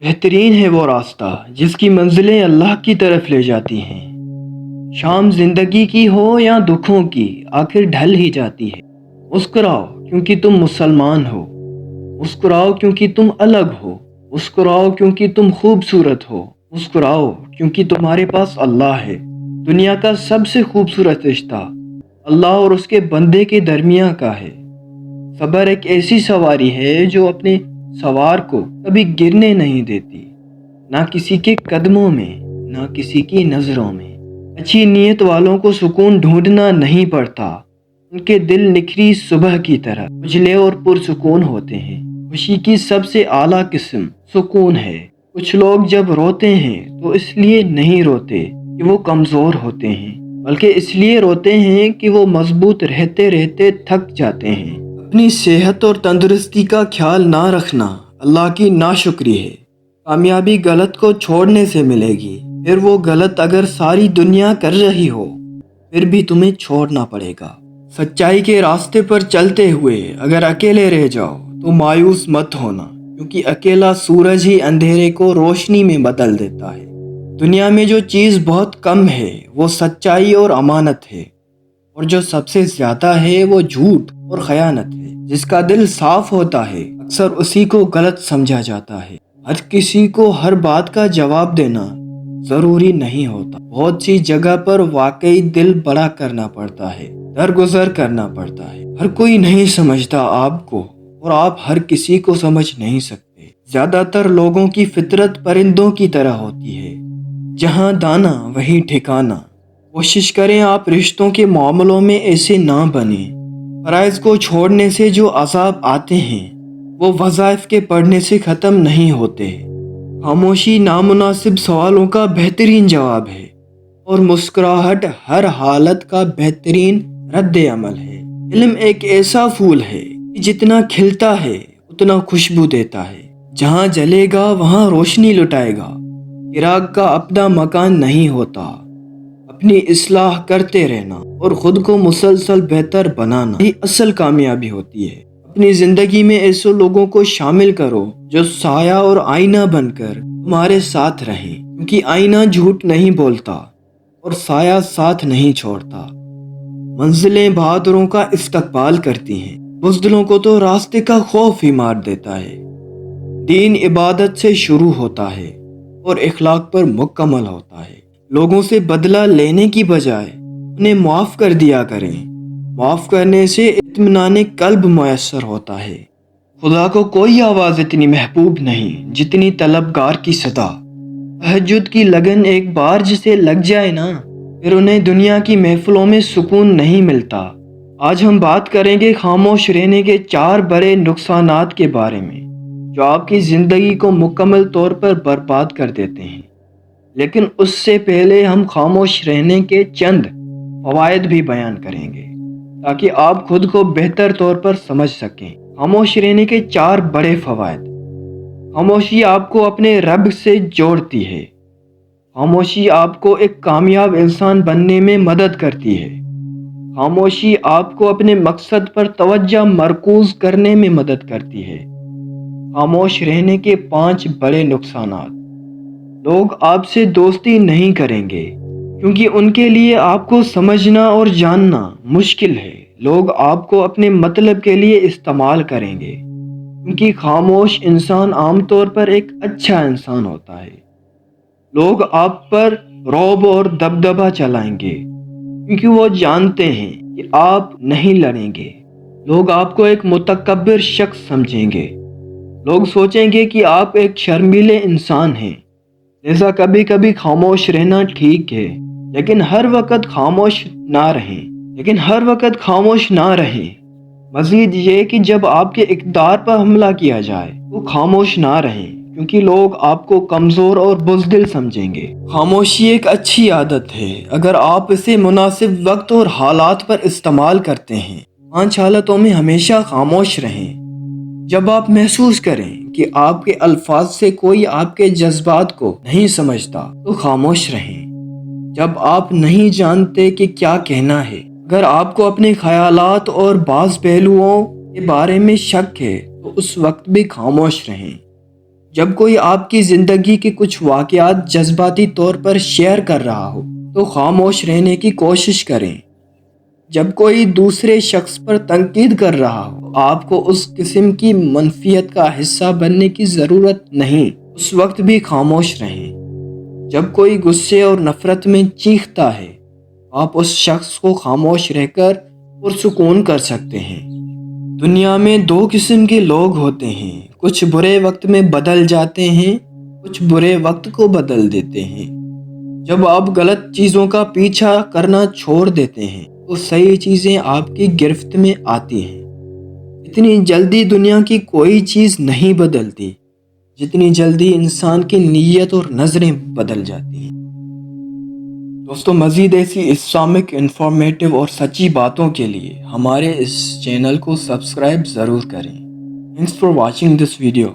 بہترین ہے وہ راستہ جس کی منزلیں اللہ کی طرف لے جاتی ہیں۔ شام زندگی کی ہو یا دکھوں کی، آخر ڈھل ہی جاتی ہے۔ مسکراؤ کیونکہ تم مسلمان ہو، مسکراؤ کیونکہ تم الگ ہو، مسکراؤ کیونکہ تم خوبصورت ہو، مسکراؤ کیونکہ تمہارے پاس اللہ ہے۔ دنیا کا سب سے خوبصورت رشتہ اللہ اور اس کے بندے کے درمیان کا ہے۔ صبر ایک ایسی سواری ہے جو اپنے سوار کو کبھی گرنے نہیں دیتی، نہ کسی کے قدموں میں، نہ کسی کی نظروں میں۔ اچھی نیت والوں کو سکون ڈھونڈنا نہیں پڑتا، ان کے دل نکھری صبح کی طرح اجلے اور پرسکون ہوتے ہیں۔ خوشی کی سب سے اعلیٰ قسم سکون ہے۔ کچھ لوگ جب روتے ہیں تو اس لیے نہیں روتے کہ وہ کمزور ہوتے ہیں، بلکہ اس لیے روتے ہیں کہ وہ مضبوط رہتے رہتے تھک جاتے ہیں۔ اپنی صحت اور تندرستی کا خیال نہ رکھنا اللہ کی ناشکری ہے۔ کامیابی غلط کو چھوڑنے سے ملے گی، پھر وہ غلط اگر ساری دنیا کر رہی ہو پھر بھی تمہیں چھوڑنا پڑے گا۔ سچائی کے راستے پر چلتے ہوئے اگر اکیلے رہ جاؤ تو مایوس مت ہونا، کیونکہ اکیلا سورج ہی اندھیرے کو روشنی میں بدل دیتا ہے۔ دنیا میں جو چیز بہت کم ہے وہ سچائی اور امانت ہے، اور جو سب سے زیادہ ہے وہ جھوٹ اور خیانت ہے۔ جس کا دل صاف ہوتا ہے اکثر اسی کو غلط سمجھا جاتا ہے۔ ہر کسی کو ہر بات کا جواب دینا ضروری نہیں ہوتا۔ بہت سی جگہ پر واقعی دل بڑا کرنا پڑتا ہے، درگزر کرنا پڑتا ہے۔ ہر کوئی نہیں سمجھتا آپ کو، اور آپ ہر کسی کو سمجھ نہیں سکتے۔ زیادہ تر لوگوں کی فطرت پرندوں کی طرح ہوتی ہے، جہاں دانا وہیں ٹھکانا۔ کوشش کریں آپ رشتوں کے معاملوں میں ایسے نہ بنیں۔ فرائض کو چھوڑنے سے جو عذاب آتے ہیں وہ وظائف کے پڑھنے سے ختم نہیں ہوتے۔ خاموشی نامناسب سوالوں کا بہترین جواب ہے، اور مسکراہٹ ہر حالت کا بہترین رد عمل ہے۔ علم ایک ایسا پھول ہے کہ جتنا کھلتا ہے اتنا خوشبو دیتا ہے۔ جہاں جلے گا وہاں روشنی لٹائے گا۔ چراغ کا اپنا مکان نہیں ہوتا۔ اپنی اصلاح کرتے رہنا اور خود کو مسلسل بہتر بنانا یہ اصل کامیابی ہوتی ہے۔ اپنی زندگی میں ایسے لوگوں کو شامل کرو جو سایہ اور آئینہ بن کر تمہارے ساتھ رہیں، کیونکہ آئینہ جھوٹ نہیں بولتا اور سایہ ساتھ نہیں چھوڑتا۔ منزلیں بہادروں کا استقبال کرتی ہیں، بزدلوں کو تو راستے کا خوف ہی مار دیتا ہے۔ دین عبادت سے شروع ہوتا ہے اور اخلاق پر مکمل ہوتا ہے۔ لوگوں سے بدلہ لینے کی بجائے انہیں معاف کر دیا کریں۔ معاف کرنے سے اطمینان قلب میسر ہوتا ہے۔ خدا کو کوئی آواز اتنی محبوب نہیں جتنی طلبگار کی صدا۔ تہجد کی لگن ایک بار جسے لگ جائے نا، پھر انہیں دنیا کی محفلوں میں سکون نہیں ملتا۔ آج ہم بات کریں گے خاموش رہنے کے 4 بڑے نقصانات کے بارے میں، جو آپ کی زندگی کو مکمل طور پر برباد کر دیتے ہیں۔ لیکن اس سے پہلے ہم خاموش رہنے کے چند فوائد بھی بیان کریں گے، تاکہ آپ خود کو بہتر طور پر سمجھ سکیں۔ خاموش رہنے کے 4 بڑے فوائد۔ خاموشی آپ کو اپنے رب سے جوڑتی ہے۔ خاموشی آپ کو ایک کامیاب انسان بننے میں مدد کرتی ہے۔ خاموشی آپ کو اپنے مقصد پر توجہ مرکوز کرنے میں مدد کرتی ہے۔ خاموش رہنے کے 5 بڑے نقصانات۔ لوگ آپ سے دوستی نہیں کریں گے، کیونکہ ان کے لیے آپ کو سمجھنا اور جاننا مشکل ہے۔ لوگ آپ کو اپنے مطلب کے لیے استعمال کریں گے، کیونکہ خاموش انسان عام طور پر ایک اچھا انسان ہوتا ہے۔ لوگ آپ پر رعب اور دبدبہ چلائیں گے، کیونکہ وہ جانتے ہیں کہ آپ نہیں لڑیں گے۔ لوگ آپ کو ایک متکبر شخص سمجھیں گے۔ لوگ سوچیں گے کہ آپ ایک شرمیلے انسان ہیں، لہذا کبھی کبھی خاموش رہنا ٹھیک ہے، لیکن ہر وقت خاموش نہ رہیں۔ مزید یہ کہ جب آپ کے اقدار پر حملہ کیا جائے تو خاموش نہ رہیں، کیونکہ لوگ آپ کو کمزور اور بزدل سمجھیں گے۔ خاموشی ایک اچھی عادت ہے اگر آپ اسے مناسب وقت اور حالات پر استعمال کرتے ہیں۔ 5 حالتوں میں ہمیشہ خاموش رہیں۔ جب آپ محسوس کریں کہ آپ کے الفاظ سے کوئی آپ کے جذبات کو نہیں سمجھتا تو خاموش رہیں۔ جب آپ نہیں جانتے کہ کیا کہنا ہے، اگر آپ کو اپنے خیالات اور بعض پہلوؤں کے بارے میں شک ہے تو اس وقت بھی خاموش رہیں۔ جب کوئی آپ کی زندگی کے کچھ واقعات جذباتی طور پر شیئر کر رہا ہو تو خاموش رہنے کی کوشش کریں۔ جب کوئی دوسرے شخص پر تنقید کر رہا ہو، آپ کو اس قسم کی منفیت کا حصہ بننے کی ضرورت نہیں، اس وقت بھی خاموش رہیں۔ جب کوئی غصے اور نفرت میں چیختا ہے، آپ اس شخص کو خاموش رہ کر پرسکون کر سکتے ہیں۔ دنیا میں دو قسم کے لوگ ہوتے ہیں، کچھ برے وقت میں بدل جاتے ہیں، کچھ برے وقت کو بدل دیتے ہیں۔ جب آپ غلط چیزوں کا پیچھا کرنا چھوڑ دیتے ہیں تو صحیح چیزیں آپ کی گرفت میں آتی ہیں۔ اتنی جلدی دنیا کی کوئی چیز نہیں بدلتی جتنی جلدی انسان کی نیت اور نظریں بدل جاتی ہیں۔ دوستو، مزید ایسی اسلامک انفارمیٹیو اور سچی باتوں کے لیے ہمارے اس چینل کو سبسکرائب ضرور کریں۔ Thanks for watching this video.